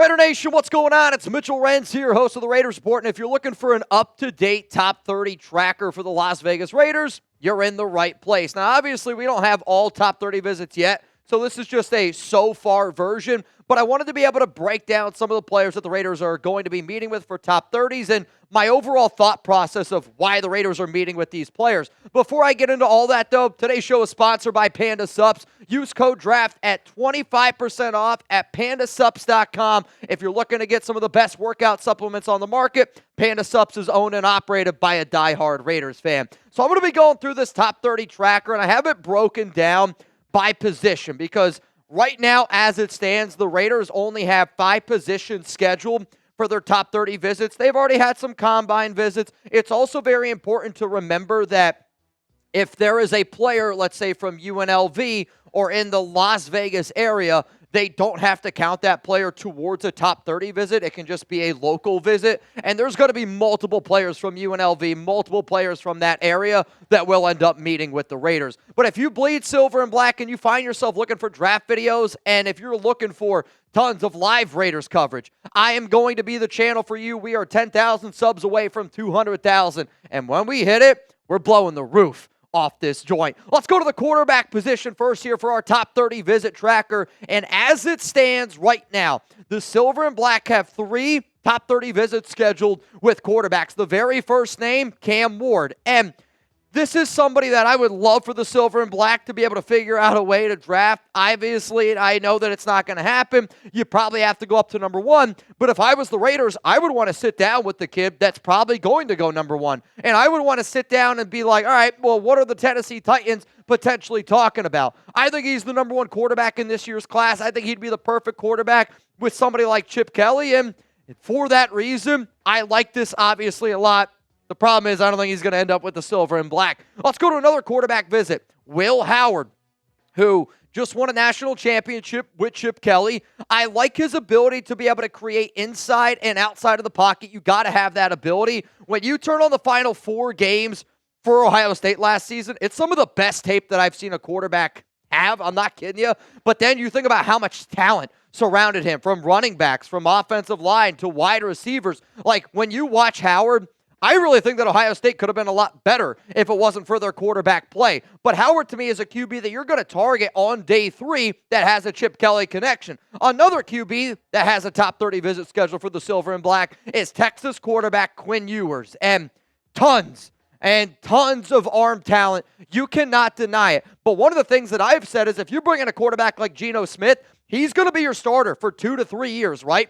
Raider Nation, what's going on? It's Mitchell Renz here, host of the Raiders Report, and if you're looking for an up-to-date top 30 tracker for the Las Vegas Raiders, you're in the right place. Now, obviously, we don't have all top 30 visits yet, so this is just a so-far version, but I wanted to be able to break down some of the players that the Raiders are going to be meeting with for top 30s and my overall thought process of why the Raiders are meeting with these players. Before I get into all that, though, today's show is sponsored by Panda Supps. Use code DRAFT at 25% off at pandasupps.com. If you're looking to get some of the best workout supplements on the market, Panda Supps is owned and operated by a diehard Raiders fan. So I'm going to be going through this top 30 tracker, and I have it broken down by position because right now, as it stands, the Raiders only have 5 positions scheduled for their top 30 visits. They've already had some combine visits. It's also very important to remember that if there is a player, let's say from UNLV or in the Las Vegas area, they don't have to count that player towards a top 30 visit. It can just be a local visit. And there's going to be multiple players from UNLV, multiple players from that area that will end up meeting with the Raiders. But if you bleed silver and black and you find yourself looking for draft videos, and if you're looking for tons of live Raiders coverage, I am going to be the channel for you. We are 10,000 subs away from 200,000. And when we hit it, we're blowing the roof off this joint. Let's go to the quarterback position first here for our top 30 visit tracker. And as it stands right now, the silver and black have 3 top 30 visits scheduled with quarterbacks. The very first name, Cam Ward. And this is somebody that I would love for the silver and black to be able to figure out a way to draft. Obviously, I know that it's not going to happen. You probably have to go up to number 1. But if I was the Raiders, I would want to sit down with the kid that's probably going to go number 1. And I would want to sit down and be like, all right, well, what are the Tennessee Titans potentially talking about? I think he's the number 1 quarterback in this year's class. I think he'd be the perfect quarterback with somebody like Chip Kelly. And for that reason, I like this obviously a lot. The problem is I don't think he's going to end up with the silver and black. Let's go to another quarterback visit. Will Howard, who just won a national championship with Chip Kelly. I like his ability to be able to create inside and outside of the pocket. You got to have that ability. When you turn on the final 4 games for Ohio State last season, it's some of the best tape that I've seen a quarterback have. I'm not kidding you. But then you think about how much talent surrounded him, from running backs, from offensive line to wide receivers. Like, when you watch Howard, I really think that Ohio State could have been a lot better if it wasn't for their quarterback play. But Howard, to me, is a QB that you're going to target on day 3 that has a Chip Kelly connection. Another QB that has a top 30 visit schedule for the silver and black is Texas quarterback Quinn Ewers. And tons of arm talent. You cannot deny it. But one of the things that I've said is if you bring in a quarterback like Geno Smith, he's going to be your starter for 2 to 3 years, right?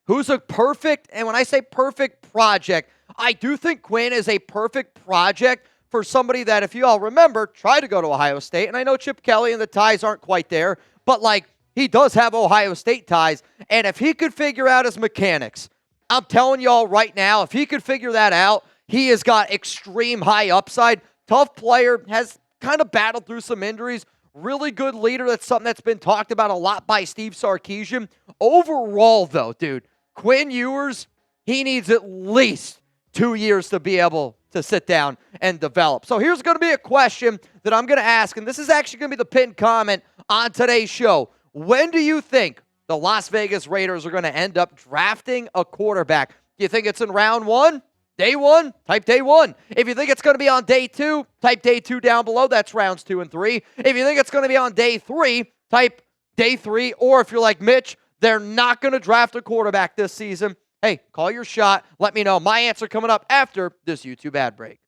Who's a perfect, and when I say perfect project, I do think Quinn is a perfect project for somebody that, if you all remember, tried to go to Ohio State. And I know Chip Kelly and the ties aren't quite there, but he does have Ohio State ties. And if he could figure out his mechanics, I'm telling y'all right now, if he could figure that out, he has got extreme high upside. Tough player, has kind of battled through some injuries. Really good leader. That's something that's been talked about a lot by Steve Sarkisian. Overall, though, dude, Quinn Ewers, he needs at least 2 years to be able to sit down and develop. So here's going to be a question that I'm going to ask, and this is actually going to be the pinned comment on today's show. When do you think the Las Vegas Raiders are going to end up drafting a quarterback? Do you think it's in round 1? Day 1? Type day 1. If you think it's going to be on day 2, type day 2 down below. That's rounds 2 and 3. If you think it's going to be on day 3, type day 3. Or if you're like Mitch, they're not going to draft a quarterback this season, hey, call your shot. Let me know. My answer coming up after this YouTube ad break.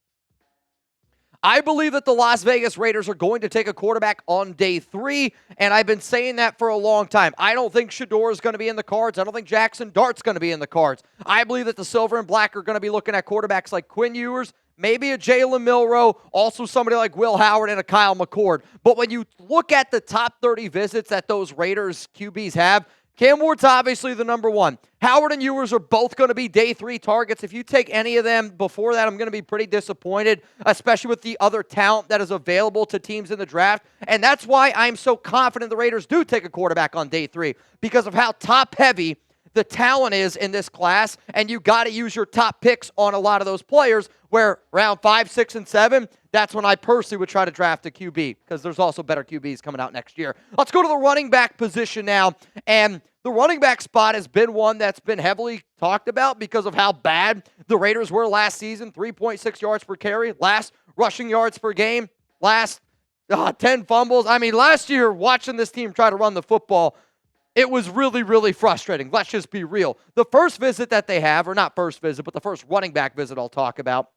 I believe that the Las Vegas Raiders are going to take a quarterback on day 3, and I've been saying that for a long time. I don't think Shedeur is going to be in the cards. I don't think Jackson Dart's going to be in the cards. I believe that the silver and black are going to be looking at quarterbacks like Quinn Ewers, maybe a Jalen Milroe, also somebody like Will Howard and a Kyle McCord. But when you look at the top 30 visits that those Raiders QBs have, Cam Ward's obviously the number 1. Howard and Ewers are both going to be day 3 targets. If you take any of them before that, I'm going to be pretty disappointed, especially with the other talent that is available to teams in the draft. And that's why I'm so confident the Raiders do take a quarterback on day 3, because of how top-heavy the talent is in this class, and you got to use your top picks on a lot of those players, where round 5, 6, and 7, that's when I personally would try to draft a QB, because there's also better QBs coming out next year. Let's go to the running back position now, and the running back spot has been one that's been heavily talked about because of how bad the Raiders were last season. 3.6 yards per carry, last rushing yards per game, last 10 fumbles. I mean, last year, watching this team try to run the football, it was really, really frustrating. Let's just be real. The first visit that they have, or not first visit, but the first running back visit I'll talk about,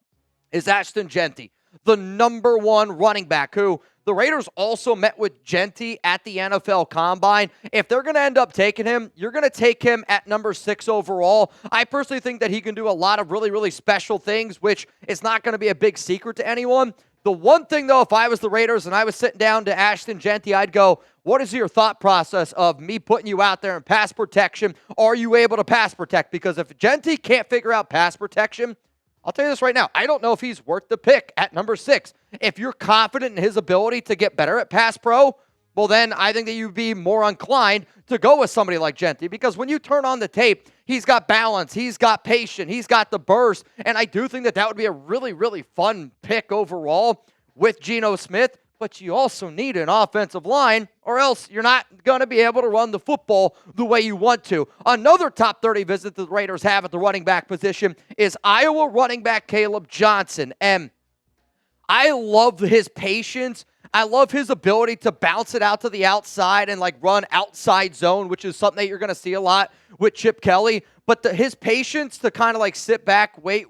is Ashton Jeanty, the number 1 running back, who the Raiders also met with Jeanty at the NFL Combine. If they're going to end up taking him, you're going to take him at number 6 overall. I personally think that he can do a lot of really, really special things, which is not going to be a big secret to anyone. The one thing, though, if I was the Raiders and I was sitting down to Ashton Jeanty, I'd go, what is your thought process of me putting you out there in pass protection? Are you able to pass protect? Because if Jeanty can't figure out pass protection, I'll tell you this right now, I don't know if he's worth the pick at number 6. If you're confident in his ability to get better at pass pro, well, then I think that you'd be more inclined to go with somebody like Jeanty, because when you turn on the tape, he's got balance, he's got patience, he's got the burst, and I do think that that would be a really, really fun pick overall with Geno Smith, but you also need an offensive line, or else you're not going to be able to run the football the way you want to. Another top 30 visit the Raiders have at the running back position is Iowa running back Kaleb Johnson, and I love his patience. I love his ability to bounce it out to the outside and run outside zone, which is something that you're going to see a lot with Chip Kelly. But his patience to kind of sit back, wait,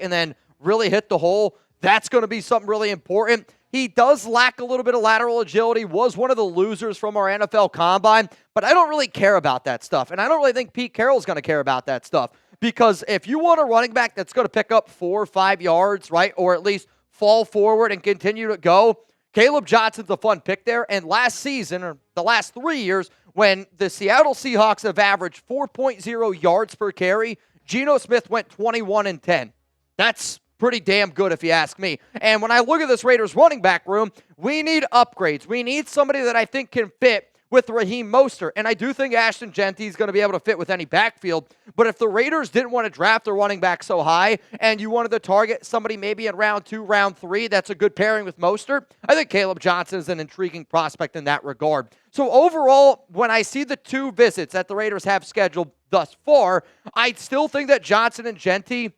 and then really hit the hole, that's going to be something really important. He does lack a little bit of lateral agility, was one of the losers from our NFL Combine, but I don't really care about that stuff. And I don't really think Pete Carroll's going to care about that stuff, because if you want a running back that's going to pick up 4 or 5 yards, right, or at least fall forward and continue to go, Kaleb Johnson's a fun pick there. And last season, or the last 3 years, when the Seattle Seahawks have averaged 4.0 yards per carry, Geno Smith went 21-10. That's pretty damn good if you ask me. And when I look at this Raiders running back room, we need upgrades. We need somebody that I think can fit with Raheem Mostert. And I do think Ashton Jeanty is going to be able to fit with any backfield. But if the Raiders didn't want to draft a running back so high and you wanted to target somebody maybe in round 2, round 3, that's a good pairing with Mostert, I think Kaleb Johnson is an intriguing prospect in that regard. So overall, when I see the 2 visits that the Raiders have scheduled thus far, I still think that Johnson and Jeanty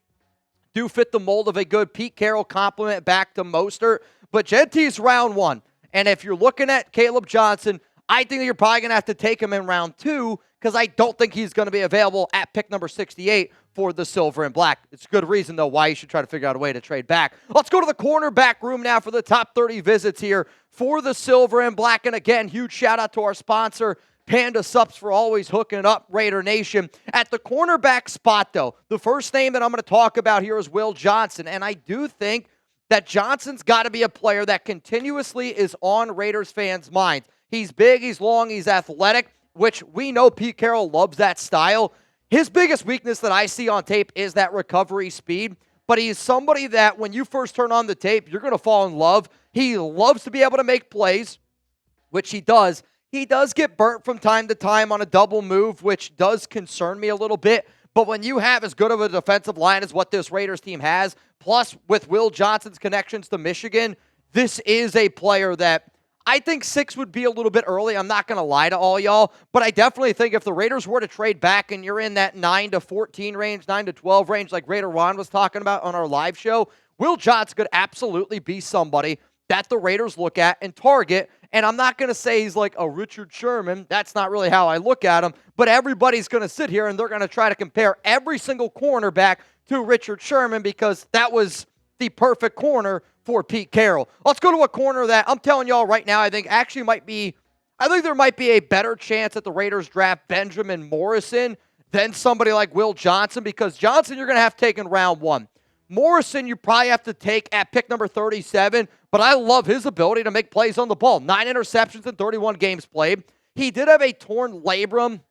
do fit the mold of a good Pete Carroll compliment back to Mostert. But Jeanty's round 1. And if you're looking at Kaleb Johnson, I think that you're probably going to have to take him in round 2, because I don't think he's going to be available at pick number 68 for the Silver and Black. It's a good reason, though, why you should try to figure out a way to trade back. Let's go to the cornerback room now for the top 30 visits here for the Silver and Black. And again, huge shout out to our sponsor, Panda Sups, for always hooking up Raider Nation. At the cornerback spot, though, the first name that I'm going to talk about here is Will Johnson. And I do think that Johnson's got to be a player that continuously is on Raiders fans' minds. He's big, he's long, he's athletic, which we know Pete Carroll loves that style. His biggest weakness that I see on tape is that recovery speed, but he's somebody that when you first turn on the tape, you're going to fall in love. He loves to be able to make plays, which he does. He does get burnt from time to time on a double move, which does concern me a little bit. But when you have as good of a defensive line as what this Raiders team has, plus with Will Johnson's connections to Michigan, this is a player that I think 6 would be a little bit early. I'm not going to lie to all y'all, but I definitely think if the Raiders were to trade back and you're in that 9 to 14 range, 9 to 12 range, like Raider Ron was talking about on our live show, Will Johnson could absolutely be somebody that the Raiders look at and target. And I'm not going to say he's like a Richard Sherman. That's not really how I look at him. But everybody's going to sit here and they're going to try to compare every single cornerback to Richard Sherman, because that was the perfect corner for Pete Carroll. Let's go to a corner that I'm telling y'all right now, I think there might be a better chance that the Raiders draft Benjamin Morrison than somebody like Will Johnson, because Johnson you're going to have to take in round 1. Morrison you probably have to take at pick number 37, but I love his ability to make plays on the ball. 9 interceptions in 31 games played. He did have a torn labrum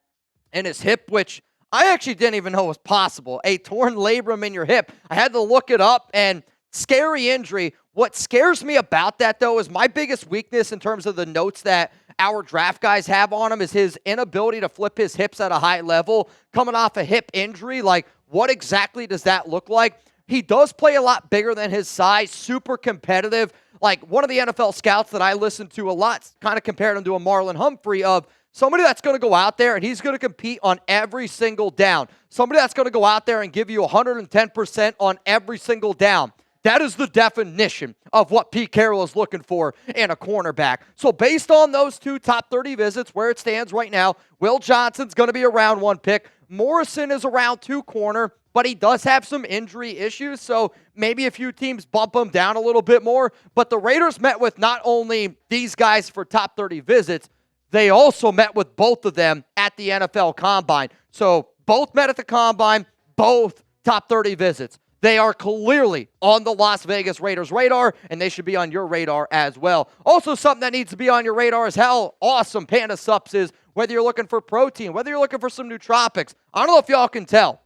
in his hip, which I actually didn't even know was possible. A torn labrum in your hip. I had to look it up, and scary injury. What scares me about that, though, is my biggest weakness in terms of the notes that our draft guys have on him is his inability to flip his hips at a high level, coming off a hip injury. Like, what exactly does that look like? He does play a lot bigger than his size, super competitive. Like, one of the NFL scouts that I listen to a lot kind of compared him to a Marlon Humphrey of somebody that's going to go out there and he's going to compete on every single down. Somebody that's going to go out there and give you 110% on every single down. That is the definition of what Pete Carroll is looking for in a cornerback. So based on those two top 30 visits, where it stands right now, Will Johnson's going to be a round 1 pick. Morrison is a round 2 corner, but he does have some injury issues, so maybe a few teams bump him down a little bit more. But the Raiders met with not only these guys for top 30 visits, they also met with both of them at the NFL Combine. So both met at the Combine, both top 30 visits. They are clearly on the Las Vegas Raiders radar, and they should be on your radar as well. Also, something that needs to be on your radar is how awesome Panda Sups is, whether you're looking for protein, whether you're looking for some nootropics. I don't know if y'all can tell.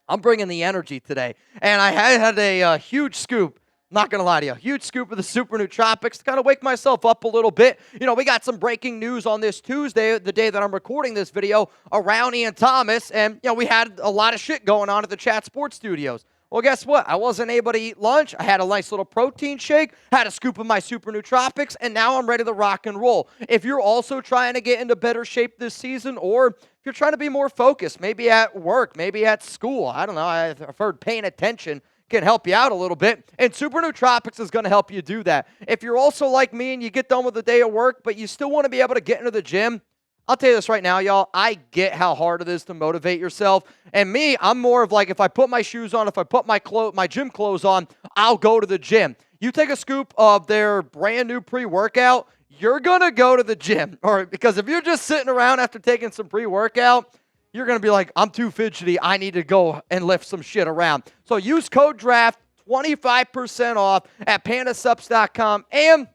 I'm bringing the energy today, and I had a huge scoop. Not going to lie to you. Huge scoop of the Super Nootropics to kind of wake myself up a little bit. You know, we got some breaking news on this Tuesday, the day that I'm recording this video, around Ian Thomas. And, we had a lot of shit going on at the Chat Sports Studios. Well, guess what? I wasn't able to eat lunch. I had a nice little protein shake, had a scoop of my Super Nootropics, and now I'm ready to rock and roll. If you're also trying to get into better shape this season, or if you're trying to be more focused, maybe at work, maybe at school, I don't know, I've heard paying attention can help you out a little bit, and Super Nootropics is going to help you do that. If you're also like me and you get done with the day of work, but you still want to be able to get into the gym, I'll tell you this right now, y'all, I get how hard it is to motivate yourself, and me, I'm more of like, if I put my shoes on, if I put my gym clothes on, I'll go to the gym. You take a scoop of their brand new pre-workout, you're going to go to the gym, or because if you're just sitting around after taking some pre-workout, you're going to be like, I'm too fidgety. I need to go and lift some shit around. So use code DRAFT, 25% off at pandasups.com. And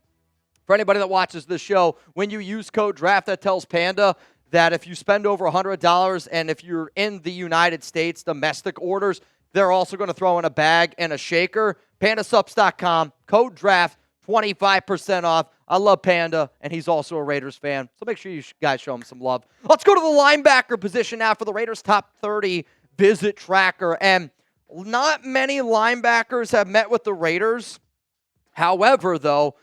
for anybody that watches the show, when you use code DRAFT, that tells Panda that if you spend over $100 and if you're in the United States, domestic orders, they're also going to throw in a bag and a shaker. Pandasups.com, code DRAFT, 25% off. I love Panda, and he's also a Raiders fan, so make sure you guys show him some love. Let's go to the linebacker position now for the Raiders' top 30 visit tracker, and not many linebackers have met with the Raiders. However, though,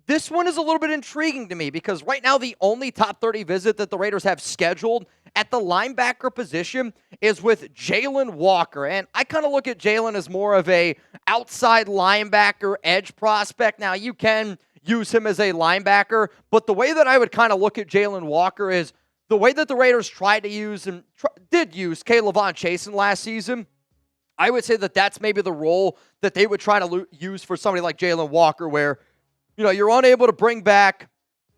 this one is a little bit intriguing to me because right now the only top 30 visit that the Raiders have scheduled at the linebacker position is with Jalon Walker. And I kind of look at Jaylin as more of a outside linebacker edge prospect. Now, you can use him as a linebacker, but the way that I would kind of look at Jalon Walker is the way that the Raiders tried to use and did use Kaleb Chasen last season. I would say that that's maybe the role that they would try to use for somebody like Jalon Walker, where you're unable to bring back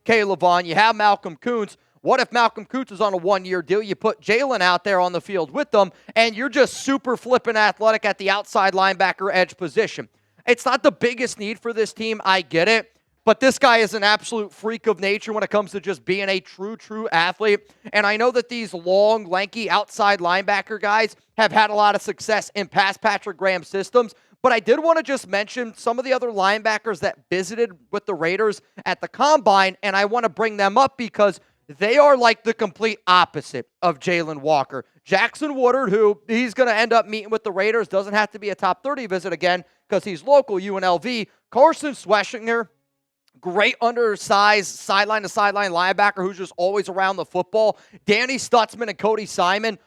Kaleb. You have Malcolm Kuntz. What if Malcolm Kuntz is on a 1-year deal? You put Jaylin out there on the field with them, and you're just super flipping athletic at the outside linebacker edge position. It's not the biggest need for this team. I get it. But this guy is an absolute freak of nature when it comes to just being a true athlete. And I know that these long, lanky outside linebacker guys have had a lot of success in past Patrick Graham systems. But I did want to just mention some of the other linebackers that visited with the Raiders at the Combine, and I want to bring them up because they are like the complete opposite of Jalon Walker. Jackson Woodard, who he's going to end up meeting with the Raiders, doesn't have to be a top 30 visit again because he's local, UNLV. Carson Schweschinger, great undersized sideline-to-sideline linebacker who's just always around the football. Danny Stutzman and Cody Simon.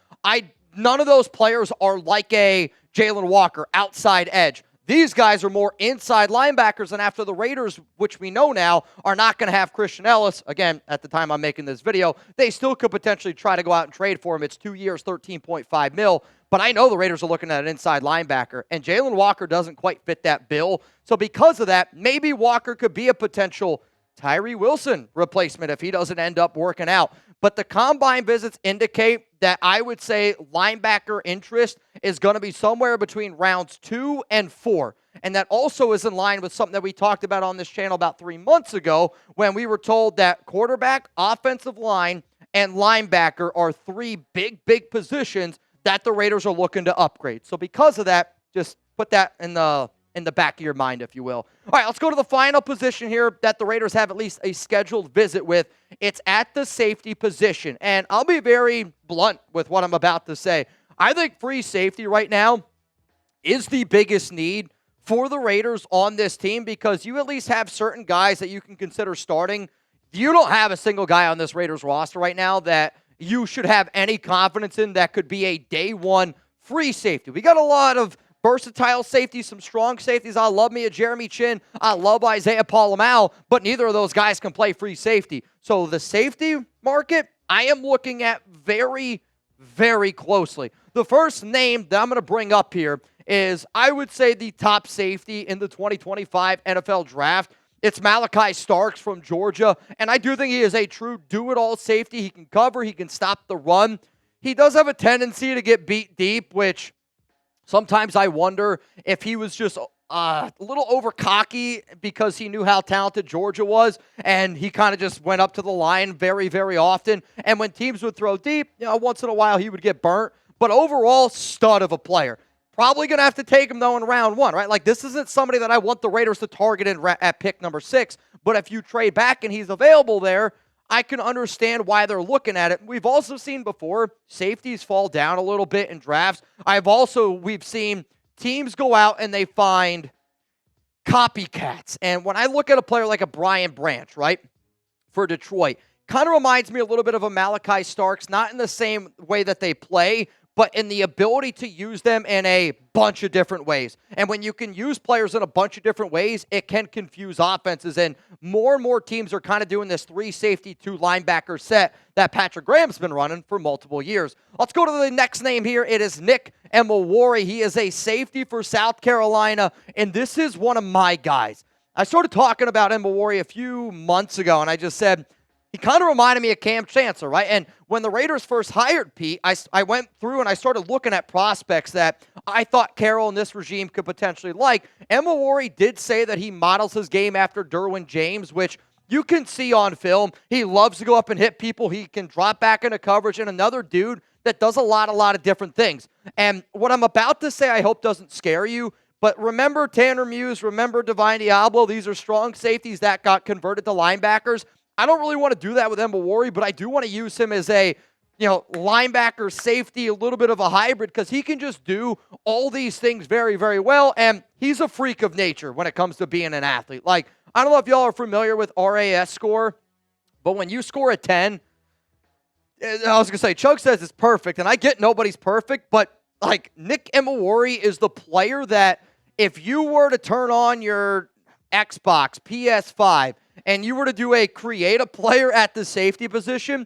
None of those players are like a Jalon Walker, outside edge. These guys are more inside linebackers, and after the Raiders, which we know now, are not going to have Christian Ellis, again, at the time I'm making this video, they still could potentially try to go out and trade for him. It's 2 years, $13.5 million. But I know the Raiders are looking at an inside linebacker, and Jalon Walker doesn't quite fit that bill. So because of that, maybe Walker could be a potential Tyree Wilson replacement if he doesn't end up working out. But the Combine visits indicate that I would say linebacker interest is going to be somewhere between rounds 2 and 4. And that also is in line with something that we talked about on this channel about 3 months ago when we were told that quarterback, offensive line, and linebacker are 3 big positions that the Raiders are looking to upgrade. So because of that, just put that in the in the back of your mind, if you will. All right, let's go to the final position here that the Raiders have at least a scheduled visit with. It's at the safety position. And I'll be very blunt with what I'm about to say. I think free safety right now is the biggest need for the Raiders on this team because you at least have certain guys that you can consider starting. You don't have a single guy on this Raiders roster right now that you should have any confidence in that could be a day one free safety. We got a lot of versatile safeties, some strong safeties. I love me a Jeremy Chin. I love Isaiah Palamau, but neither of those guys can play free safety. So the safety market, I am looking at very, very closely. The first name that I'm going to bring up here is, I would say, the top safety in the 2025 NFL Draft. It's Malaki Starks from Georgia, and I do think he is a true do-it-all safety. He can cover, he can stop the run. He does have a tendency to get beat deep, which sometimes I wonder if he was just a little over cocky because he knew how talented Georgia was, and he kind of just went up to the line very, very often. And when teams would throw deep, once in a while he would get burnt. But overall, stud of a player. Probably going to have to take him, though, in round one, right? Like, this isn't somebody that I want the Raiders to target at pick number 6. But if you trade back and he's available there, I can understand why they're looking at it. We've also seen before safeties fall down a little bit in drafts. We've seen teams go out and they find copycats. And when I look at a player like a Brian Branch, right, for Detroit, kind of reminds me a little bit of a Malaki Starks, not in the same way that they play, but in the ability to use them in a bunch of different ways. And when you can use players in a bunch of different ways, it can confuse offenses. And more teams are kind of doing this 3 safety, 2 linebacker set that Patrick Graham's been running for multiple years. Let's go to the next name here. It is Nick Emmanwori. He is a safety for South Carolina, and this is one of my guys. I started talking about Emmanwori a few months ago, and I just said, he kind of reminded me of Cam Chancellor, right? And when the Raiders first hired Pete, I went through and I started looking at prospects that I thought Carroll and this regime could potentially like. Emmanwori did say that he models his game after Derwin James, which you can see on film. He loves to go up and hit people. He can drop back into coverage, and another dude that does a lot of different things. And what I'm about to say, I hope doesn't scare you, but remember Tanner Muse, remember Divine Diablo. These are strong safeties that got converted to linebackers. I don't really want to do that with Emmanwori, but I do want to use him as a, linebacker, safety, a little bit of a hybrid, because he can just do all these things very, very well, and he's a freak of nature when it comes to being an athlete. Like, I don't know if y'all are familiar with RAS score, but when you score a 10, I was going to say, Chug says it's perfect, and I get nobody's perfect, but, like, Nick Emmanwori is the player that if you were to turn on your Xbox, PS5, and you were to do a create a player at the safety position,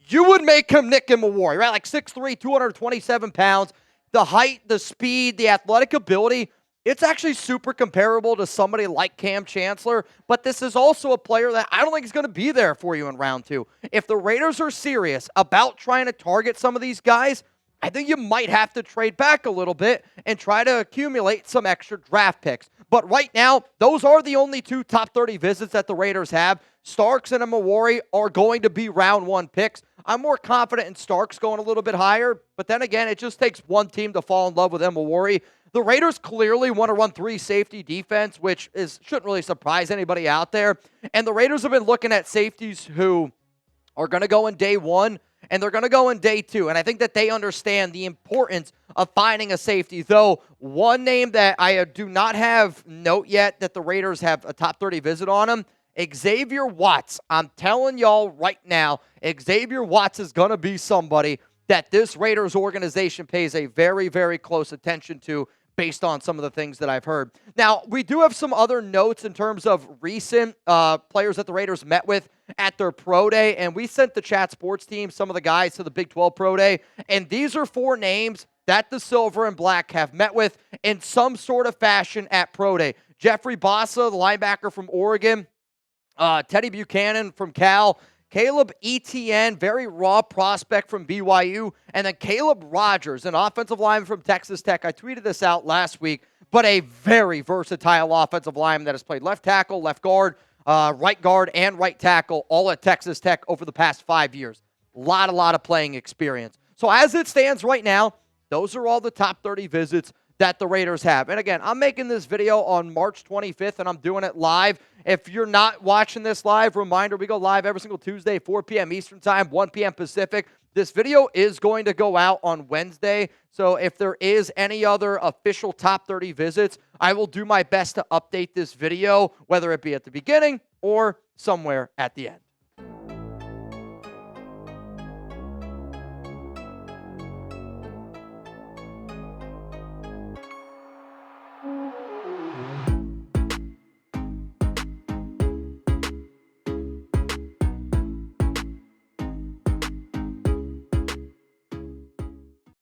you would make him Nick Emmanwori, right? Like 6'3", 227 pounds. The height, the speed, the athletic ability, it's actually super comparable to somebody like Cam Chancellor, but this is also a player that I don't think is going to be there for you in round 2. If the Raiders are serious about trying to target some of these guys, I think you might have to trade back a little bit and try to accumulate some extra draft picks. But right now, those are the only 2 top 30 visits that the Raiders have. Starks and Emmanwori are going to be round 1 picks. I'm more confident in Starks going a little bit higher, but then again, it just takes one team to fall in love with Emmanwori. The Raiders clearly want to run 3 safety defense, which shouldn't really surprise anybody out there. And the Raiders have been looking at safeties who are going to go in day 1, and they're going to go in day 2. And I think that they understand the importance of finding a safety. Though one name that I do not have note yet that the Raiders have a top 30 visit on him, Xavier Watts. I'm telling y'all right now, Xavier Watts is going to be somebody that this Raiders organization pays a very, very close attention to based on some of the things that I've heard. Now, we do have some other notes in terms of recent players that the Raiders met with at their pro day, and we sent the Chat Sports team some of the guys to the Big 12 pro day, and these are 4 names that the Silver and Black have met with in some sort of fashion at pro day. Jeffrey Bossa, the linebacker from Oregon, Teddy Buchanan from Cal, Kaleb Etienne, very raw prospect from BYU, and then Caleb Rogers, an offensive lineman from Texas Tech. I tweeted this out last week, but a very versatile offensive lineman that has played left tackle, left guard, right guard, and right tackle, all at Texas Tech over the past 5 years. A lot of playing experience. So as it stands right now, those are all the top 30 visits that the Raiders have. And again, I'm making this video on March 25th, and I'm doing it live. If you're not watching this live, reminder, we go live every single Tuesday, 4 p.m. Eastern Time, 1 p.m. Pacific. This video is going to go out on Wednesday, so if there is any other official top 30 visits, I will do my best to update this video, whether it be at the beginning or somewhere at the end.